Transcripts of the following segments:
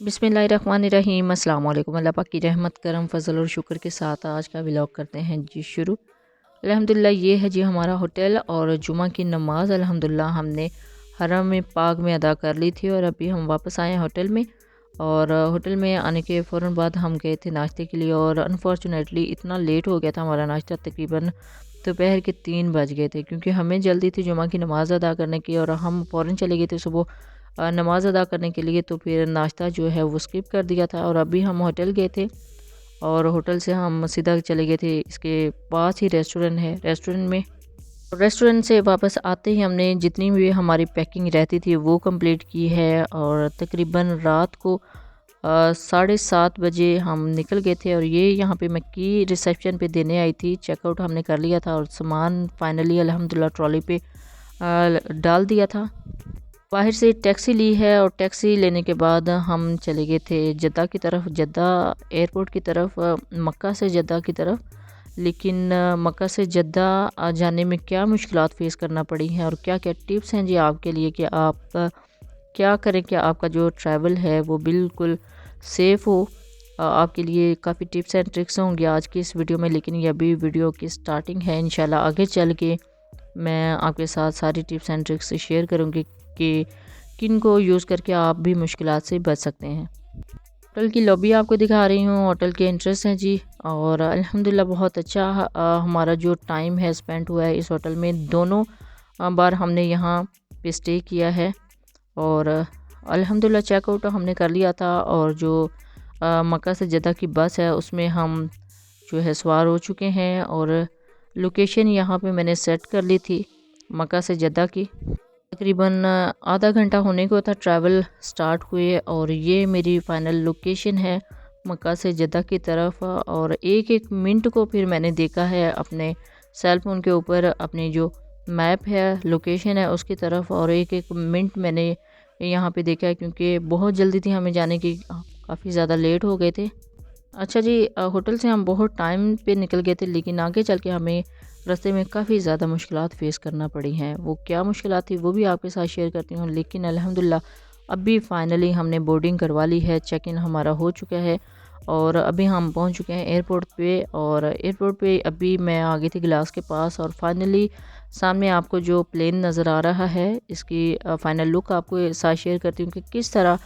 बिस्मिल्लाहिर्रहमानिर्रहीम। अस्सलाम वालेकुम। अल्लाह पाक की रहमत करम फ़ज़ल और शुक्र के साथ आज का व्लॉग करते हैं जी शुरू। अल्हम्दुलिल्लाह ये है जी हमारा होटल और जुमा की नमाज़ अल्हम्दुलिल्लाह हमने हरम में पाक में अदा कर ली थी और अभी हम वापस आए हैं होटल में। और होटल में आने के फ़ौरन बाद हम गए थे नाश्ते के लिए और अनफॉर्चुनेटली इतना लेट हो गया था हमारा नाश्ता, तकरीबन दोपहर के 3 बज गए थे क्योंकि हमें जल्दी थी जुमा की नमाज़ अदा करने की और हम फ़ौरन चले गए थे सुबह नमाज़ अदा करने के लिए। तो फिर नाश्ता जो है वो स्किप कर दिया था और अभी हम होटल गए थे और होटल से हम सीधा चले गए थे, इसके पास ही रेस्टोरेंट है, रेस्टोरेंट से वापस आते ही हमने जितनी भी हमारी पैकिंग रहती थी वो कंप्लीट की है और तकरीबन रात को 7:30 बजे हम निकल गए थे। और ये यहाँ पे मैं की रिसेप्शन पे देने आई थी, चेकआउट हमने कर लिया था और सामान फाइनली अल्हम्दुलिल्लाह ट्रॉली पे डाल दिया था। बाहर से टैक्सी ली है और टैक्सी लेने के बाद हम चले गए थे जद्दा की तरफ, जद्दा एयरपोर्ट की तरफ, मक्का से जद्दा की तरफ। लेकिन मक्का से जद्दा जाने में क्या मुश्किलात फ़ेस करना पड़ी हैं और क्या क्या टिप्स हैं जी आपके लिए कि आप क्या करें कि आपका जो ट्रैवल है वो बिल्कुल सेफ़ हो। आपके लिए काफ़ी टिप्स एंड ट्रिक्स होंगे आज की इस वीडियो में, लेकिन ये अभी वीडियो की स्टार्टिंग है। इंशाल्लाह आगे चल के मैं आपके साथ सारी टिप्स एंड ट्रिक्स शेयर करूँगी कि किन को यूज़ करके आप भी मुश्किलात से बच सकते हैं। होटल की लॉबी आपको दिखा रही हूँ, होटल के एंट्रेंस हैं जी। और अल्हम्दुलिल्लाह बहुत अच्छा हमारा जो टाइम है स्पेंड हुआ है इस होटल में। दोनों बार हमने यहाँ पे स्टे किया है और अल्हम्दुलिल्लाह चेकआउट हमने कर लिया था और जो मक्का से जद्दा की बस है उसमें हम जो है सवार हो चुके हैं और लोकेशन यहाँ पे मैंने सेट कर ली थी मक्का से जद्दा की। तकरीबन आधा घंटा होने को था ट्रैवल स्टार्ट हुए और ये मेरी फ़ाइनल लोकेशन है मक्का से जद्दा की तरफ। और एक एक मिनट को फिर मैंने देखा है अपने सेल फ़ोन के ऊपर, अपनी जो मैप है लोकेशन है उसकी तरफ, और एक एक मिनट मैंने यहाँ पे देखा है क्योंकि बहुत जल्दी थी हमें जाने की, काफ़ी ज़्यादा लेट हो गए थे। अच्छा जी, होटल से हम बहुत टाइम पे निकल गए थे लेकिन आगे चल के हमें रास्ते में काफ़ी ज़्यादा मुश्किलात फ़ेस करना पड़ी हैं। वो क्या मुश्किलात थी वो भी आपके साथ शेयर करती हूँ। लेकिन अल्हम्दुलिल्लाह अभी फ़ाइनली हमने बोर्डिंग करवा ली है, चेक इन हमारा हो चुका है और अभी हम पहुँच चुके हैं एयरपोर्ट पे। और एयरपोर्ट पे अभी मैं आ गई थी गिलास के पास और फाइनली सामने आपको जो प्लेन नज़र आ रहा है इसकी फ़ाइनल लुक आपको साथ शेयर करती हूँ कि किस तरह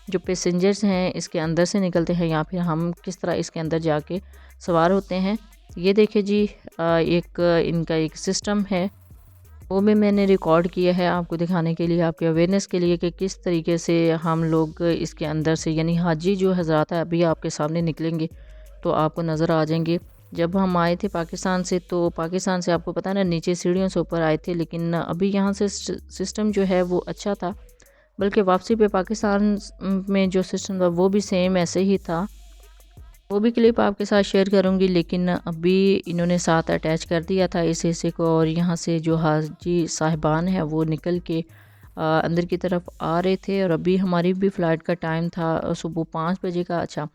जो पैसेंजर्स हैं इसके अंदर से निकलते हैं या फिर हम किस तरह इसके अंदर जाके सवार होते हैं। ये देखिए जी, एक इनका एक सिस्टम है वो भी मैंने रिकॉर्ड किया है आपको दिखाने के लिए, आपके अवेयरनेस के लिए कि किस तरीके से हम लोग इसके अंदर से, यानी हाजी जो हजरात है अभी आपके सामने निकलेंगे तो आपको नज़र आ जाएंगे। जब हम आए थे पाकिस्तान से तो पाकिस्तान से आपको पता है ना नीचे सीढ़ियों से ऊपर आए थे, लेकिन अभी यहाँ से सिस्टम जो है वो अच्छा था, बल्कि वापसी पे पाकिस्तान में जो सिस्टम था वो भी सेम ऐसे ही था। वो भी क्लिप आपके साथ शेयर करूंगी, लेकिन अभी इन्होंने साथ अटैच कर दिया था इस हिस्से को और यहाँ से जो हाजी साहिबान है वो निकल के अंदर की तरफ आ रहे थे। और अभी हमारी भी फ़्लाइट का टाइम था सुबह 5 बजे का। अच्छा,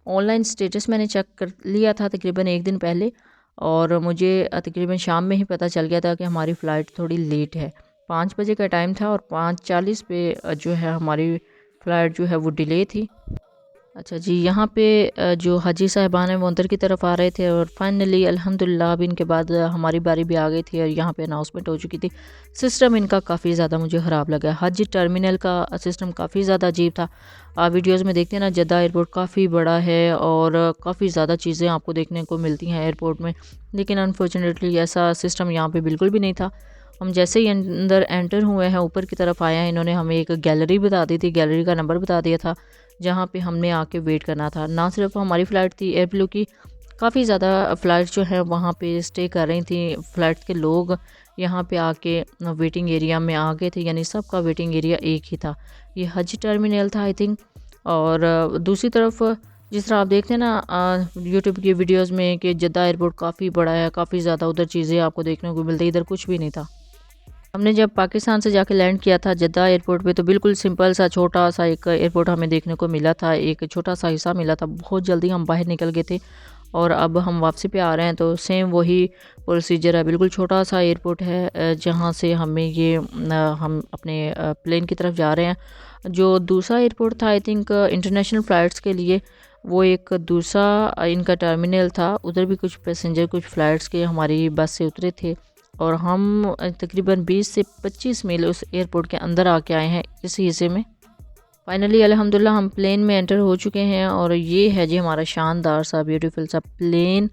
ऑनलाइन स्टेटस मैंने चेक कर लिया था तकरीबन एक दिन पहले और मुझे तकरीबन शाम में ही पता चल गया था कि हमारी फ़्लाइट थोड़ी लेट है। 5 बजे का टाइम था और 5:40 पे जो है हमारी फ़्लाइट जो है वो डिले थी। अच्छा जी, यहाँ पे जो हाजी साहिबान हैं वो अंदर की तरफ आ रहे थे और फाइनली अल्हम्दुलिल्लाह अब इनके बाद हमारी बारी भी आ गई थी और यहाँ पे अनाउंसमेंट हो चुकी थी। सिस्टम इनका काफ़ी ज़्यादा मुझे ख़राब लगा। हाजी टर्मिनल का सिस्टम काफ़ी ज़्यादा अजीब था। आप वीडियोज़ में देखते हैं ना, जद्दा एयरपोर्ट काफ़ी बड़ा है और काफ़ी ज़्यादा चीज़ें आपको देखने को मिलती हैं एयरपोर्ट में, लेकिन अनफॉर्चुनेटली ऐसा सिस्टम यहाँ पर बिल्कुल भी नहीं था। हम जैसे ही अंदर एंटर हुए हैं ऊपर की तरफ आए हैं, इन्होंने हमें एक गैलरी बता दी थी, गैलरी का नंबर बता दिया था जहाँ पे हमने आके वेट करना था। ना सिर्फ हमारी फ़्लाइट थी एयरब्लू की, काफ़ी ज़्यादा फ़्लाइट जो है वहाँ पे स्टे कर रही थी। फ़्लाइट के लोग यहाँ पे आके वेटिंग एरिया में आ गए थे, यानी सबका वेटिंग एरिया एक ही था। ये हज टर्मिनल था आई थिंक। और दूसरी तरफ जिस तरह आप देखते हैं ना यूट्यूब की वीडियोज़ में कि जद्दा एयरपोर्ट काफ़ी बड़ा है, काफ़ी ज़्यादा उधर चीज़ें आपको देखने को मिलती, इधर कुछ भी नहीं था। हमने जब पाकिस्तान से जाके लैंड किया था जद्दा एयरपोर्ट पे तो बिल्कुल सिंपल सा छोटा सा एक एयरपोर्ट हमें देखने को मिला था, एक छोटा सा हिस्सा मिला था। बहुत जल्दी हम बाहर निकल गए थे और अब हम वापसी पे आ रहे हैं तो सेम वही प्रोसीजर है। बिल्कुल छोटा सा एयरपोर्ट है जहाँ से हमें ये हम अपने प्लेन की तरफ जा रहे हैं। जो दूसरा एयरपोर्ट था आई थिंक इंटरनेशनल फ़्लाइट्स के लिए, वो एक दूसरा इनका टर्मिनल था। उधर भी कुछ पैसेंजर कुछ फ़्लाइट्स के हमारी बस से उतरे थे और हम तकरीबन 20 से 25 मील उस एयरपोर्ट के अंदर आके आए हैं इस हिस्से में। फाइनली अल्हम्दुलिल्लाह हम प्लेन में एंटर हो चुके हैं और ये है जी हमारा शानदार सा ब्यूटीफुल सा प्लेन।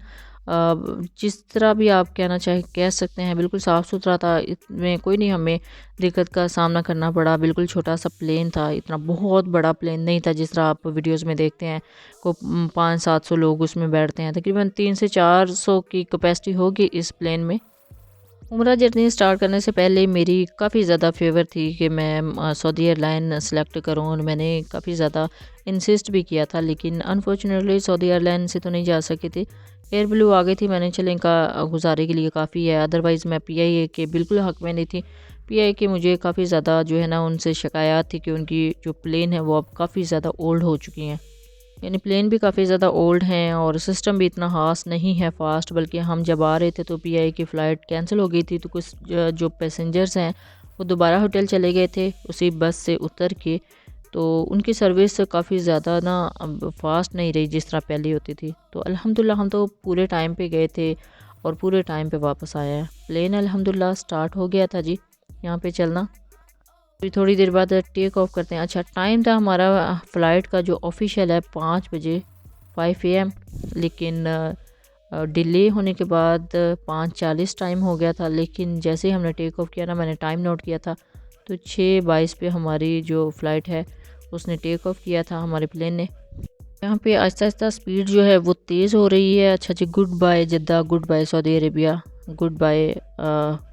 जिस तरह भी आप कहना चाहे कह सकते हैं, बिल्कुल साफ़ सुथरा था, इसमें कोई नहीं हमें दिक्कत का सामना करना पड़ा। बिल्कुल छोटा सा प्लेन था, इतना बहुत बड़ा प्लेन नहीं था जिस तरह आप वीडियोस में देखते हैं को 500-700 लोग उसमें बैठते हैं। तकरीबन 300 से 400 की कैपेसिटी होगी इस प्लेन में। उम्रा जर्नी स्टार्ट करने से पहले मेरी काफ़ी ज़्यादा फेवर थी कि मैं सऊदी एयरलाइन सेलेक्ट करूं और मैंने काफ़ी ज़्यादा इंसिस्ट भी किया था, लेकिन अनफॉर्चुनेटली सऊदी एयरलाइन से तो नहीं जा सकी थी। एयर ब्लू आ गई थी, मैंने चले इनका गुजारे के लिए काफ़ी है, अदरवाइज़ मैं पीआईए के बिल्कुल हक़ में नहीं थी। पीआईए के मुझे काफ़ी ज़्यादा जो है ना उनसे शिकायत थी कि उनकी जो प्लेन है वो अब काफ़ी ज़्यादा ओल्ड हो चुकी हैं, यानी प्लेन भी काफ़ी ज़्यादा ओल्ड हैं और सिस्टम भी इतना ख़ास नहीं है फ़ास्ट। बल्कि हम जब आ रहे थे तो पीआई की फ़्लाइट कैंसिल हो गई थी, तो कुछ जो पैसेंजर्स हैं वो दोबारा होटल चले गए थे उसी बस से उतर के। तो उनकी सर्विस काफ़ी ज़्यादा ना अब फ़ास्ट नहीं रही जिस तरह पहले होती थी। तो अल्हम्दुलिल्लाह हम तो पूरे टाइम पे गए थे और पूरे टाइम पे वापस आया है। प्लेन अल्हम्दुलिल्लाह स्टार्ट हो गया था जी यहाँ पे चलना। फिर थोड़ी देर बाद टेक ऑफ करते हैं। अच्छा टाइम था हमारा फ़्लाइट का जो ऑफिशियल है 5 बजे 5 AM, लेकिन डिले होने के बाद 5:40 टाइम हो गया था। लेकिन जैसे ही हमने टेक ऑफ किया ना, मैंने टाइम नोट किया था तो 6:22 पे हमारी जो फ़्लाइट है उसने टेक ऑफ किया था हमारे प्लेन ने। यहाँ पे आहिस्ता आहिस्ता स्पीड जो है वो तेज़ हो रही है। अच्छा जी, good bye Jeddah, good bye Saudi Arabia, good bye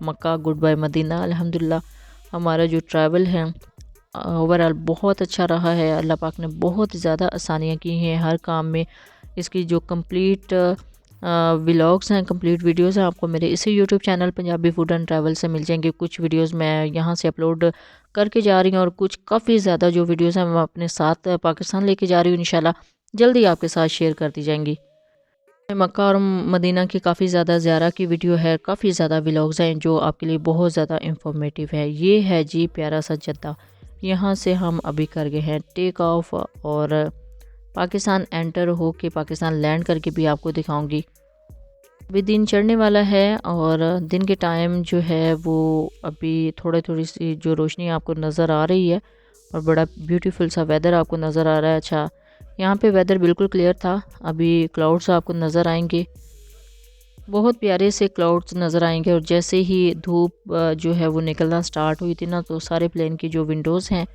Mecca, good bye Medina. अल्हम्दुलिल्लाह हमारा जो ट्रैवल है ओवरऑल बहुत अच्छा रहा है। अल्लाह पाक ने बहुत ज़्यादा आसानियाँ की हैं हर काम में। इसकी जो कंप्लीट व्लॉग्स हैं, कंप्लीट वीडियोस हैं, आपको मेरे इसी YouTube channel Punjabi food and travel से मिल जाएंगे। कुछ वीडियोस मैं यहाँ से अपलोड करके जा रही हूँ और कुछ काफ़ी ज़्यादा जो वीडियोस हैं मैं अपने साथ पाकिस्तान लेके जा रही हूँ। इंशाल्लाह जल्दी आपके साथ शेयर कर दी जाएंगी। मक्का और मदीना की काफ़ी ज़्यादा ज़ियारा की वीडियो है, काफ़ी ज़्यादा व्लॉग्स हैं जो आपके लिए बहुत ज़्यादा इंफॉर्मेटिव है। ये है जी प्यारा सा जद्दा, यहाँ से हम अभी कर गए हैं टेक ऑफ और पाकिस्तान एंटर हो के पाकिस्तान लैंड करके भी आपको दिखाऊंगी। अभी दिन चढ़ने वाला है और दिन के टाइम जो है वो अभी थोड़ी सी जो रोशनी आपको नज़र आ रही है और बड़ा ब्यूटीफुल सा वेदर आपको नज़र आ रहा है। अच्छा यहाँ पे वेदर बिल्कुल क्लियर था, अभी क्लाउड्स आपको नज़र आएंगे, बहुत प्यारे से क्लाउड्स नज़र आएंगे। और जैसे ही धूप जो है वो निकलना स्टार्ट हुई थी ना, तो सारे प्लेन की जो विंडोज़ हैं,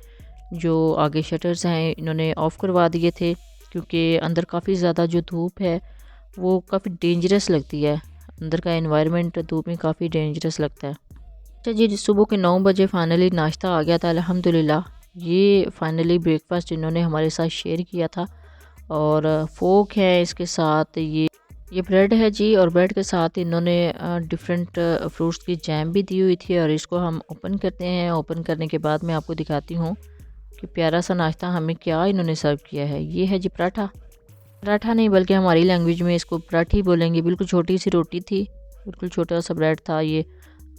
जो आगे शटर्स हैं, इन्होंने ऑफ़ करवा दिए थे क्योंकि अंदर काफ़ी ज़्यादा जो धूप है वो काफ़ी डेंजरस लगती है। अंदर का एनवायरनमेंट धूप में काफ़ी डेंजरस लगता है। अच्छा जी, सुबह के 9 बजे फाइनली नाश्ता आ गया था अल्हम्दुलिल्लाह। ये फाइनली ब्रेकफास्ट इन्होंने हमारे साथ शेयर किया था और फोक है इसके साथ, ये ब्रेड है जी और ब्रेड के साथ इन्होंने डिफरेंट फ्रूट्स की जैम भी दी हुई थी। और इसको हम ओपन करते हैं। ओपन करने के बाद मैं आपको दिखाती हूँ कि प्यारा सा नाश्ता हमें क्या इन्होंने सर्व किया है। ये है जी पराठा, पराठा नहीं बल्कि हमारी लैंग्वेज में इसको पराठी बोलेंगे। बिल्कुल छोटी सी रोटी थी, बिल्कुल छोटा सा ब्रेड था, ये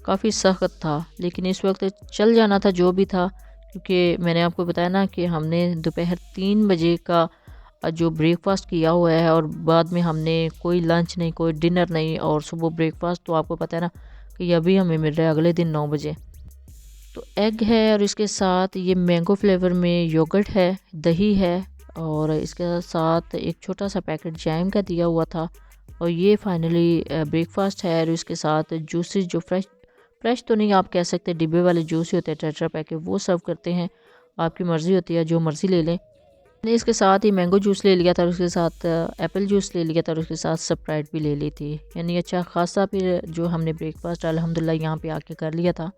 काफ़ी सख्त था लेकिन इस वक्त चल जाना था जो भी था, क्योंकि मैंने आपको बताया ना कि हमने दोपहर 3 बजे का जो ब्रेकफास्ट किया हुआ है और बाद में हमने कोई लंच नहीं, कोई डिनर नहीं और सुबह ब्रेकफास्ट तो आपको पता है ना कि अभी हमें मिल रहा है अगले दिन 9 बजे। तो एग है और इसके साथ ये मैंगो फ्लेवर में योगर्ट है, दही है और इसके साथ एक छोटा सा पैकेट जैम का दिया हुआ था। और ये फाइनली ब्रेकफास्ट है और इसके साथ जूसेस जो फ्रेश तो नहीं आप कह सकते, डिब्बे वाले जूस ही होते हैं टेट्रा पैक के, वो सर्व करते हैं। आपकी मर्ज़ी होती है जो मर्ज़ी ले लें। मैंने इसके साथ ही मैंगो जूस ले लिया था और उसके साथ एप्पल जूस ले लिया था और उसके साथ स्प्राइट भी ले ली थी। यानी अच्छा खासा फिर जो हमने ब्रेकफास्ट अल्हम्दुलिल्लाह यहाँ पे आके कर लिया था।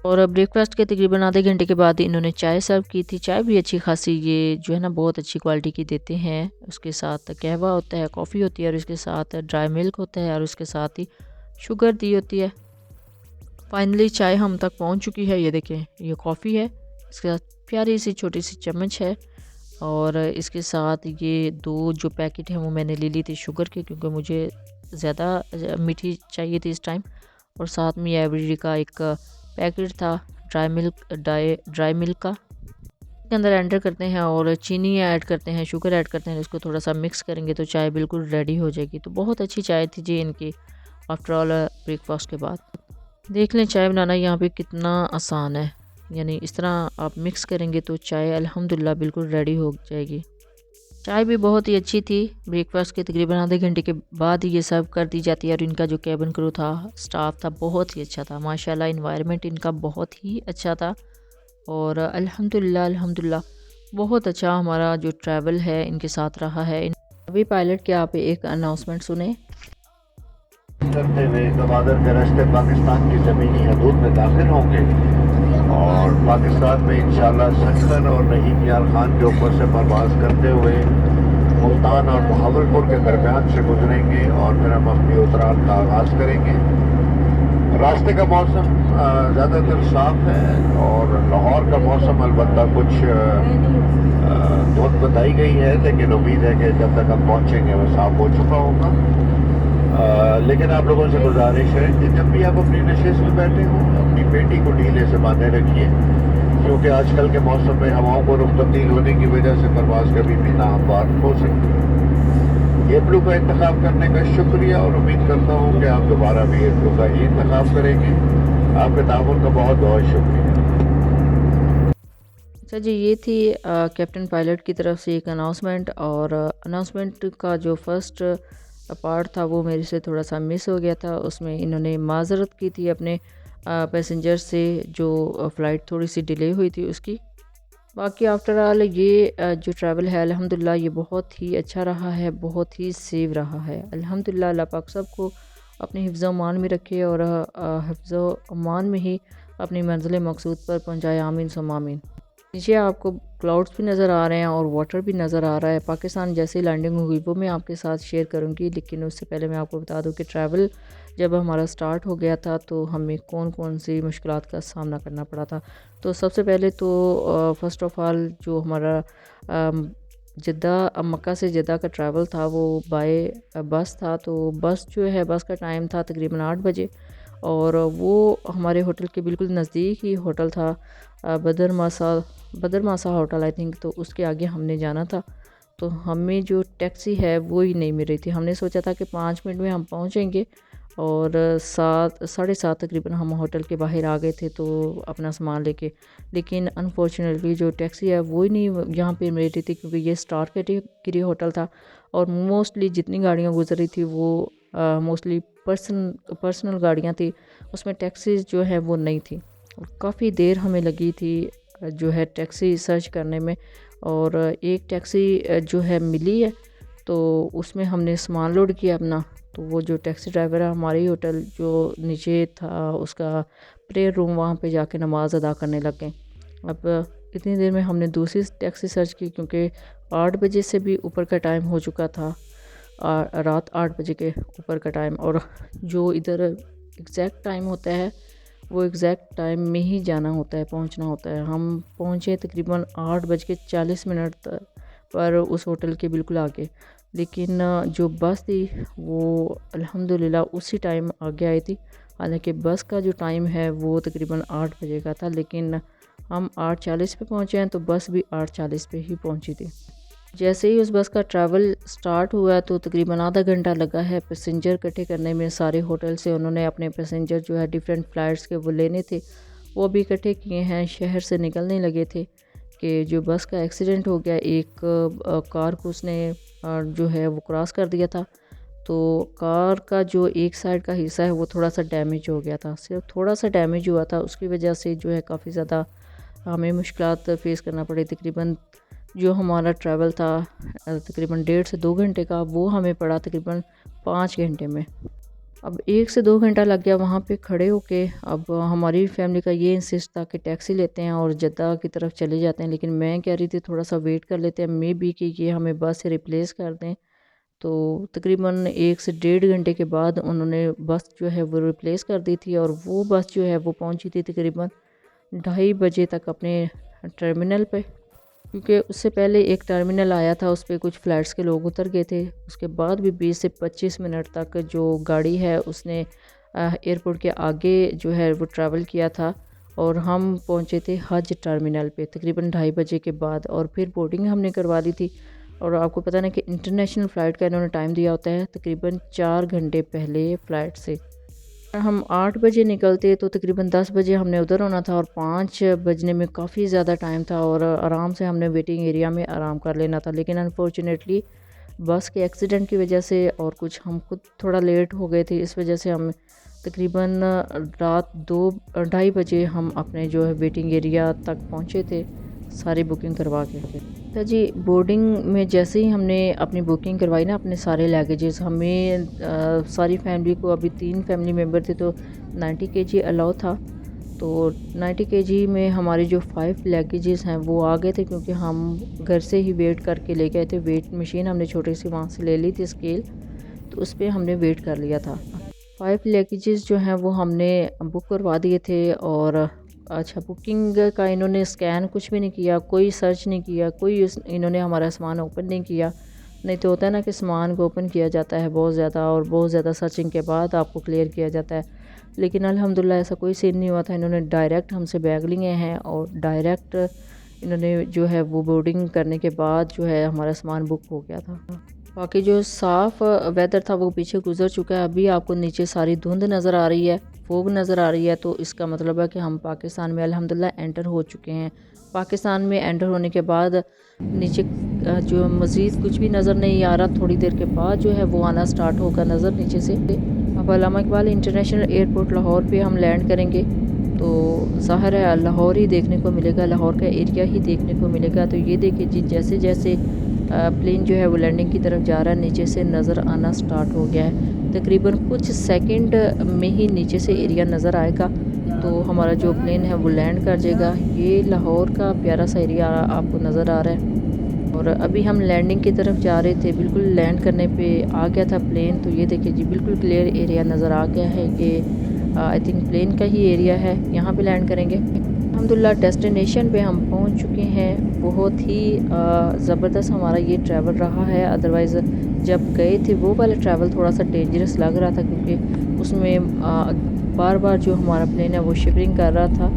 और ब्रेकफास्ट के तकरीबन आधे घंटे के बाद इन्होंने चाय सर्व की थी। चाय भी अच्छी खासी ये जो है ना बहुत अच्छी क्वालिटी की देते हैं। उसके साथ कहवा होता है, कॉफ़ी होती है और उसके साथ ड्राई मिल्क होता है और उसके साथ ही शुगर दी होती है। फाइनली चाय हम तक पहुंच चुकी है। ये देखें, ये कॉफ़ी है, इसके साथ प्यारी सी छोटी सी चम्मच है और इसके साथ ये 2 जो पैकेट हैं वो मैंने ले ली थी शुगर के, क्योंकि मुझे ज़्यादा मीठी चाहिए थी इस टाइम। और साथ में एवरेडी का एक पैकेट था ड्राई मिल्क का। इसके अंदर एंटर करते हैं और चीनी ऐड करते हैं, शुगर ऐड करते हैं, इसको थोड़ा सा मिक्स करेंगे तो चाय बिल्कुल रेडी हो जाएगी। तो बहुत अच्छी चाय थी जी इनकी आफ्टर ऑल ब्रेकफास्ट के बाद। देख लें चाय बनाना यहाँ पे कितना आसान है, यानी इस तरह आप मिक्स करेंगे तो चाय अल्हम्दुलिल्लाह बिल्कुल रेडी हो जाएगी। चाय भी बहुत ही अच्छी थी। ब्रेकफास्ट के तकरीबन आधे घंटे के बाद ही ये सर्व कर दी जाती है। और इनका जो कैबिन क्रू था, स्टाफ था, बहुत ही अच्छा था माशाल्लाह। इन्वायरमेंट इनका बहुत ही अच्छा था और अल्हम्दुलिल्लाह बहुत अच्छा हमारा जो ट्रैवल है इनके साथ रहा है। अभी पायलट के आप एक अनाउंसमेंट सुने। करते हुए गवादर के रास्ते पाकिस्तान की ज़मीनी हदूद में दाखिल होंगे और पाकिस्तान में इंशाल्लाह सचखंड और रहीम यार खान के ऊपर से परवाज़ करते हुए मुल्तान और बहावलपुर के दरमियान से गुजरेंगे और फिर हम अपनी उतरान का आगाज़ करेंगे। रास्ते का मौसम ज़्यादातर साफ है और लाहौर का मौसम अलबत्ता कुछ धुंध बताई गई है, लेकिन उम्मीद है कि जब तक हम पहुँचेंगे वह साफ हो चुका होगा। लेकिन आप लोगों से गुजारिश है कि जब भी आप अपनी नशिश में बैठे हों अपनी पेटी को ढीले से बांधे रखिए, क्योंकि आजकल के मौसम में हवाओं को रुख तब्दील होने की वजह से परवाज़ कभी भी नाहमवार हो सकती है। ये ब्लू का इंतखाब करने का शुक्रिया और उम्मीद करता हूँ कि आप दोबारा भी ये ब्लू का ही इंतखाब करेंगे। आपके ताउन का बहुत बहुत शुक्रिया। अच्छा जी, ये थी कैप्टन पायलट की तरफ से एक अनाउंसमेंट। और अनाउंसमेंट का जो फर्स्ट पार्ट था वो मेरे से थोड़ा सा मिस हो गया था। उसमें इन्होंने माज़रत की थी अपने पैसेंजर से, जो फ़्लाइट थोड़ी सी डिले हुई थी उसकी। बाकी आफ्टर ऑल ये जो ट्रैवल है अल्हम्दुलिल्लाह ये बहुत ही अच्छा रहा है, बहुत ही सेफ रहा है अल्हम्दुलिल्लाह। अल्लाह पाक सबको अपने हिफ्ज़ अमान में रखे और हिफ्ज़ अमान में ही अपनी मंजिल मकसूद पर पहुँचाए, आमीन सुम्मा आमीन। नीचे आपको क्लाउड्स भी नज़र आ रहे हैं और वाटर भी नज़र आ रहा है। पाकिस्तान जैसे लैंडिंग हुई वो मैं आपके साथ शेयर करूंगी, लेकिन उससे पहले मैं आपको बता दूं कि ट्रैवल जब हमारा स्टार्ट हो गया था तो हमें कौन कौन सी मुश्किलात का सामना करना पड़ा था। तो सबसे पहले तो फ़र्स्ट ऑफ़ ऑल जो हमारा मक्का से जद्दा का ट्रैवल था वो बाय बस था। तो बस जो है, बस का टाइम था तकरीबन 8 बजे और वो हमारे होटल के बिल्कुल नज़दीक ही होटल था, बदर मासा होटल आई थिंक। तो उसके आगे हमने जाना था, तो हमें जो टैक्सी है वो ही नहीं मिल रही थी। हमने सोचा था कि 5 मिनट में हम पहुंचेंगे और 7 साढ़े 7 तकरीबन हम होटल के बाहर आ गए थे तो अपना सामान लेके। लेकिन अनफॉर्चुनेटली जो टैक्सी है वो ही नहीं यहाँ पे मिल रही थी, क्योंकि ये स्टार कैटेगरी होटल था और मोस्टली जितनी गाड़ियाँ गुजर रही थी वो मोस्टली पर्सनल गाड़ियाँ थी, उसमें टैक्सीज़ जो है वो नहीं थी। और काफ़ी देर हमें लगी थी जो है टैक्सी सर्च करने में। और एक टैक्सी जो है मिली है, तो उसमें हमने सामान लोड किया अपना। तो वो जो टैक्सी ड्राइवर है, हमारे ही होटल जो नीचे था उसका प्रेयर रूम, वहाँ पे जाके नमाज़ अदा करने लग गए। अब इतनी देर में हमने दूसरी टैक्सी सर्च की, क्योंकि 8 बजे से भी ऊपर का टाइम हो चुका था, रात 8 बजे के ऊपर का टाइम। और जो इधर एग्जैक्ट टाइम होता है वो एग्जैक्ट टाइम में ही जाना होता है, पहुंचना होता है। हम पहुंचे तकरीबन 8:40 पर उस होटल के बिल्कुल आगे। लेकिन जो बस थी वो अल्हम्दुलिल्लाह उसी टाइम आगे आई थी। हालांकि बस का जो टाइम है वो तकरीबन 8 बजे का था, लेकिन हम 8:40 पे पहुंचे हैं तो बस भी 8:40 पे ही पहुंची थी। जैसे ही उस बस का ट्रैवल स्टार्ट हुआ तो तकरीबन आधा घंटा लगा है पैसेंजर इकट्ठे करने में। सारे होटल से उन्होंने अपने पैसेंजर जो है डिफरेंट फ़्लाइट्स के वो लेने थे, वो भी इकट्ठे किए हैं। शहर से निकलने लगे थे कि जो बस का एक्सीडेंट हो गया, एक कार को उसने जो है वो क्रॉस कर दिया था। तो कार का जो एक साइड का हिस्सा है वो थोड़ा सा डैमेज हो गया था, सिर्फ थोड़ा सा डैमेज हुआ था। उसकी वजह से जो है काफ़ी ज़्यादा हमें मुश्किलात फ़ेस करना पड़ी। तकरीबन जो हमारा ट्रैवल था तकरीबन 1.5 से 2 घंटे का, वो हमें पड़ा तकरीबन 5 घंटे में। अब 1 से 2 घंटा लग गया वहाँ पे खड़े होके। अब हमारी फैमिली का ये इंसिस्ट था कि टैक्सी लेते हैं और जद्दा की तरफ चले जाते हैं, लेकिन मैं कह रही थी थोड़ा सा वेट कर लेते हैं, मे बी कि ये हमें बस से रिप्लेस कर दें। तो तकरीबन 1 से 1.5 घंटे के बाद उन्होंने बस जो है वो रिप्लेस कर दी थी और वो बस जो है वो पहुँची थी तकरीबन 2:30 बजे तक अपने टर्मिनल पे। क्योंकि उससे पहले एक टर्मिनल आया था, उस पर कुछ फ़्लाइट्स के लोग उतर गए थे। उसके बाद भी 20 से 25 मिनट तक जो गाड़ी है उसने एयरपोर्ट के आगे जो है वो ट्रैवल किया था और हम पहुंचे थे हज टर्मिनल पे तकरीबन 2:30 बजे के बाद, और फिर बोर्डिंग हमने करवा ली थी। और आपको पता ना कि इंटरनेशनल फ़्लाइट का इन्होंने टाइम दिया होता है तकरीबन 4 घंटे पहले फ़्लाइट से। हम 8 बजे निकलते तो तकरीबन 10 बजे हमने उधर होना था, और 5 बजने में काफ़ी ज़्यादा टाइम था और आराम से हमने वेटिंग एरिया में आराम कर लेना था। लेकिन अनफॉर्चुनेटली बस के एक्सीडेंट की वजह से और कुछ हम खुद थोड़ा लेट हो गए थे, इस वजह से हम तकरीबन रात 2-2:30 बजे हम अपने जो है वेटिंग एरिया तक पहुँचे थे सारी बुकिंग करवा के। अच्छा जी, बोर्डिंग में जैसे ही हमने अपनी बुकिंग करवाई ना अपने सारे लगेजेस, हमें सारी फैमिली को, अभी 3 फैमिली मेम्बर थे तो 90 केजी अलाउ था। तो 90 केजी में हमारे जो 5 लगेजेस हैं वो आ गए थे, क्योंकि हम घर से ही वेट करके ले गए थे। वेट मशीन हमने छोटी सी वहाँ से ले ली थी स्केल, तो उस पर हमने वेट कर लिया था। 5 लगेजेस जो हैं वो हमने बुक करवा दिए थे। और अच्छा, बुकिंग का इन्होंने स्कैन कुछ भी नहीं किया, कोई सर्च नहीं किया, कोई इन्होंने हमारा सामान ओपन नहीं किया। नहीं तो होता है ना कि सामान को ओपन किया जाता है बहुत ज़्यादा, और बहुत ज़्यादा सर्चिंग के बाद आपको क्लियर किया जाता है। लेकिन अल्हम्दुलिल्लाह ऐसा कोई सीन नहीं हुआ था। इन्होंने डायरेक्ट हमसे बैग लिए हैं और डायरेक्ट इन्होंने जो है वो बोर्डिंग करने के बाद जो है हमारा सामान बुक हो गया था। बाकी जो साफ़ वेदर था वो पीछे गुजर चुका है। अभी आपको नीचे सारी धुंध नज़र आ रही है, फोग नज़र आ रही है, तो इसका मतलब है कि हम पाकिस्तान में अल्हम्दुलिल्लाह एंटर हो चुके हैं। पाकिस्तान में एंटर होने के बाद नीचे जो मज़ीद कुछ भी नज़र नहीं आ रहा, थोड़ी देर के बाद जो है वो आना स्टार्ट होगा नज़र नीचे से। अब अल्लामा इकबाल इंटरनेशनल एयरपोर्ट लाहौर पे हम लैंड करेंगे तो ज़ाहिर है लाहौर ही देखने को मिलेगा, लाहौर का एरिया ही देखने को मिलेगा। तो ये देखिए जी, जैसे जैसे प्लेन जो है वो लैंडिंग की तरफ जा रहा है, नीचे से नज़र आना स्टार्ट हो गया है। तकरीबन कुछ सेकंड में ही नीचे से एरिया नज़र आएगा, तो हमारा जो प्लेन है वो लैंड कर जाएगा। ये लाहौर का प्यारा सा एरिया आपको नज़र आ रहा है। और अभी हम लैंडिंग की तरफ जा रहे थे, बिल्कुल लैंड करने पे आ गया था प्लेन। तो ये देखिए जी, बिल्कुल क्लियर एरिया नज़र आ गया है कि आई थिंक प्लेन का ही एरिया है, यहाँ पे लैंड करेंगे। अल्हम्दुलिल्लाह डेस्टिनेशन पे हम पहुँच चुके हैं। बहुत ही ज़बरदस्त हमारा ये ट्रैवल रहा है। अदरवाइज़ जब गए थे वो वाला ट्रैवल थोड़ा सा डेंजरस लग रहा था, क्योंकि उसमें बार बार जो हमारा प्लेन है वो शिवरिंग कर रहा था।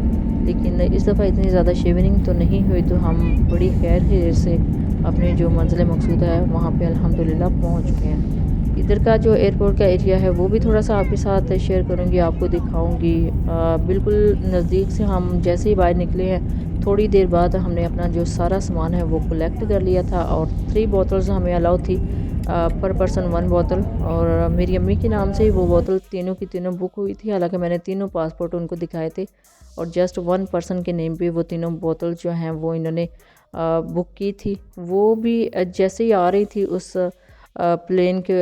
लेकिन इस दफ़ा इतनी ज़्यादा शिवरिंग तो नहीं हुई, तो हम बड़ी खैर खैर से अपने जो मंजिल मकसूद है वहाँ पे अल्हम्दुलिल्लाह पहुँच चुके हैं। इधर का जो एयरपोर्ट का एरिया है वो भी थोड़ा सा आपके साथ शेयर करूँगी, आपको दिखाऊँगी। बिल्कुल नज़दीक से हम जैसे ही बाहर निकले हैं, थोड़ी देर बाद हमने अपना जो सारा सामान है वो कलेक्ट कर लिया था। और 3 बोतल्स हमें अलाउ थी, पर पर्सन 1 बोतल। और मेरी अम्मी के नाम से ही वो बोतल तीनों की तीनों बुक हुई थी, हालांकि मैंने तीनों पासपोर्ट उनको दिखाए थे, और जस्ट 1 पर्सन के नेम पे वो तीनों बोतल जो हैं वो इन्होंने बुक की थी। वो भी जैसे ही आ रही थी उस प्लेन के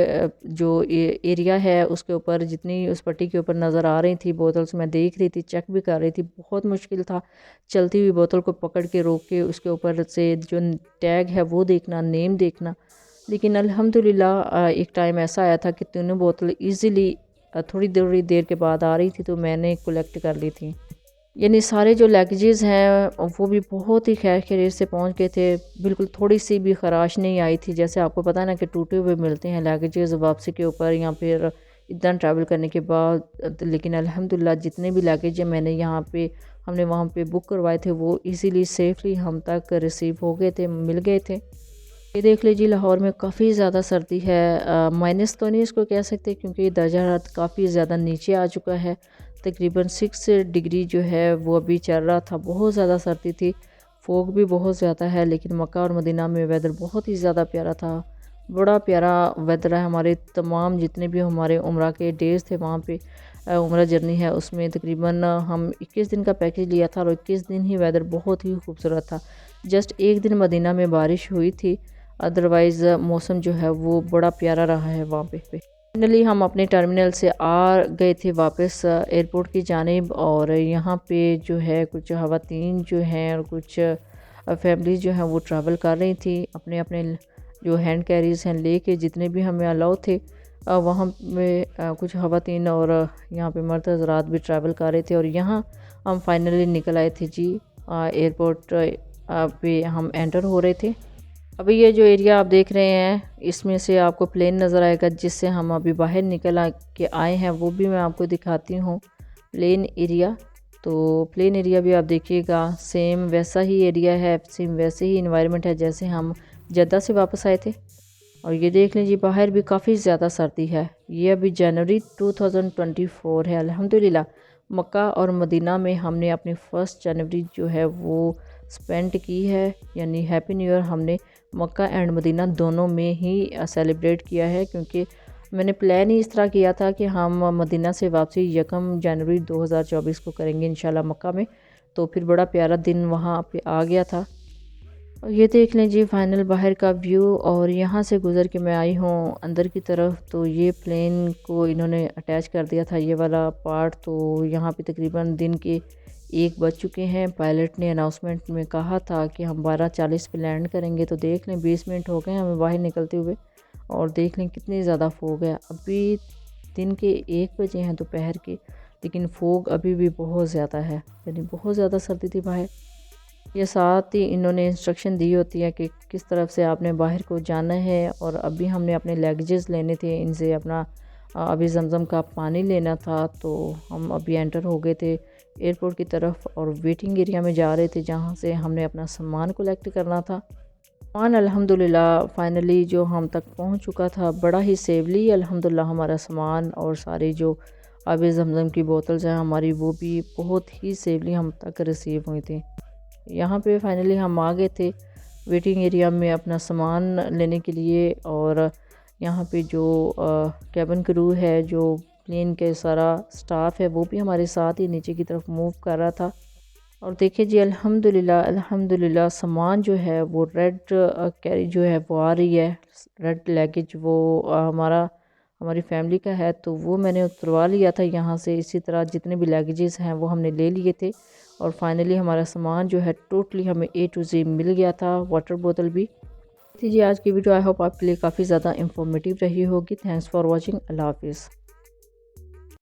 जो एरिया है उसके ऊपर, जितनी उस पट्टी के ऊपर नज़र आ रही थी बोतल्स, मैं देख रही थी, चेक भी कर रही थी। बहुत मुश्किल था चलती हुई बोतल को पकड़ के रोक के उसके ऊपर से जो टैग है वो देखना, नेम देखना। लेकिन अल्हम्दुलिल्लाह एक टाइम ऐसा आया था कि तीनों बोतल ईज़िली थोड़ी देर के बाद आ रही थी, तो मैंने कलेक्ट कर ली थी। यानी सारे जो लगेजेस हैं वो भी बहुत ही खैर खैरियत से पहुंच गए थे, बिल्कुल थोड़ी सी भी खराश नहीं आई थी। जैसे आपको पता है ना कि टूटे हुए मिलते हैं लगेजेस वापसी के ऊपर या फिर इतना ट्रैवल करने के बाद। लेकिन अल्हम्दुलिल्लाह जितने भी लगेज मैंने यहाँ पे हमने वहाँ पे बुक करवाए थे वो इजीली सेफली हम तक रिसीव हो गए थे, मिल गए थे। ये देख लीजिए, लाहौर में काफ़ी ज़्यादा सर्दी है। माइनस तो नहीं इसको कह सकते, क्योंकि दर्जा हरारत काफ़ी ज़्यादा नीचे आ चुका है। तकरीबन 6 डिग्री जो है वो अभी चल रहा था। बहुत ज़्यादा सर्दी थी, फोग भी बहुत ज़्यादा है। लेकिन मक्का और मदीना में वेदर बहुत ही ज़्यादा प्यारा था, बड़ा प्यारा वेदर है। हमारे तमाम जितने भी हमारे उम्रा के डेज़ थे वहाँ पे, उम्रा जर्नी है उसमें तकरीबन हम 21 दिन का पैकेज लिया था, और 21 दिन ही वेदर बहुत ही खूबसूरत था। जस्ट एक दिन मदीना में बारिश हुई थी, अदरवाइज़ मौसम जो है वो बड़ा प्यारा रहा है वहाँ पे। फाइनली हम अपने टर्मिनल से आ गए थे वापस एयरपोर्ट की जानिब। और यहाँ पे जो है कुछ ख़वातीन जो हैं और कुछ फैमिली जो हैं वो ट्रैवल कर रही थी, अपने अपने जो हैंड कैरीज हैं लेके, जितने भी हमें अलाउ थे। वहाँ में कुछ ख़वातीन और यहाँ पे मर्द हज़रात भी ट्रैवल कर रहे थे। और यहाँ हम फाइनली निकल आए थे जी एयरपोर्ट पे हम एंटर हो रहे थे। अभी ये जो एरिया आप देख रहे हैं इसमें से आपको प्लेन नज़र आएगा, जिससे हम अभी बाहर निकल के आए हैं, वो भी मैं आपको दिखाती हूँ प्लेन एरिया। तो प्लेन एरिया भी आप देखिएगा, सेम वैसा ही एरिया है, सेम वैसे ही इन्वायरमेंट है जैसे हम जद्दा से वापस आए थे। और ये देख लीजिए बाहर भी काफ़ी ज़्यादा सर्दी है। ये अभी जनवरी 2024 है। अल्हम्दुलिल्लाह मक्का और मदीना में हमने अपनी 1 जनवरी जो है वो स्पेंड की है, यानी हैप्पी न्यू ईयर हमने मक्का एंड मदीना दोनों में ही सेलिब्रेट किया है, क्योंकि मैंने प्लान ही इस तरह किया था कि हम मदीना से वापसी 1 जनवरी 2024 को करेंगे इंशाल्लाह मक्का में। तो फिर बड़ा प्यारा दिन वहाँ पे आ गया था। और ये देख लें जी फाइनल बाहर का व्यू, और यहाँ से गुज़र के मैं आई हूँ अंदर की तरफ। तो ये प्लेन को इन्होंने अटैच कर दिया था, ये वाला पार्ट। तो यहाँ पे तकरीबन दिन के 1 बज चुके हैं। पायलट ने अनाउंसमेंट में कहा था कि हम 12:40 पे लैंड करेंगे। तो देख लें 20 मिनट हो गए हमें बाहर निकलते हुए, और देख लें कितनी ज़्यादा फोग है। अभी दिन के 1 बजे हैं दोपहर के, लेकिन फोग अभी भी बहुत ज़्यादा है, यानी बहुत ज़्यादा सर्दी थी बाहर। ये साथ ही इन्होंने इंस्ट्रक्शन दी होती है कि किस तरफ से आपने बाहर को जाना है। और अभी हमने अपने लगेजेस लेने थे, इनसे अपना अभी जमज़म का पानी लेना था। तो हम अभी एंटर हो गए थे एयरपोर्ट की तरफ और वेटिंग एरिया में जा रहे थे, जहाँ से हमने अपना सामान कलेक्ट करना था। सामान अल्हम्दुलिल्लाह फाइनली जो हम तक पहुँच चुका था, बड़ा ही सेफली अल्हम्दुलिल्लाह हमारा सामान और सारी जो अभी जमज़म की बोतल्स हैं हमारी, वो भी बहुत ही सेफली हम तक रिसीव हुई थी। यहाँ पे फाइनली हम आ गए थे वेटिंग एरिया में अपना सामान लेने के लिए। और यहाँ पे जो कैबिन क्रू है, जो प्लेन के सारा स्टाफ है, वो भी हमारे साथ ही नीचे की तरफ मूव कर रहा था। और देखिए जी अल्हम्दुलिल्लाह सामान जो है वो रेड कैरी जो है वो आ रही है। रेड लगेज वो हमारी फैमिली का है, तो वो मैंने उतरवा लिया था यहाँ से। इसी तरह जितने भी लगेजेस हैं वो हमने ले लिए थे। और फाइनली हमारा सामान जो है टोटली हमें A to Z मिल गया था, वाटर बोतल भी। जी आज की वीडियो आई होप आपके लिए काफ़ी ज़्यादा इंफॉर्मेटिव रही होगी। Thanks for watching. अल्लाह हाफिज़।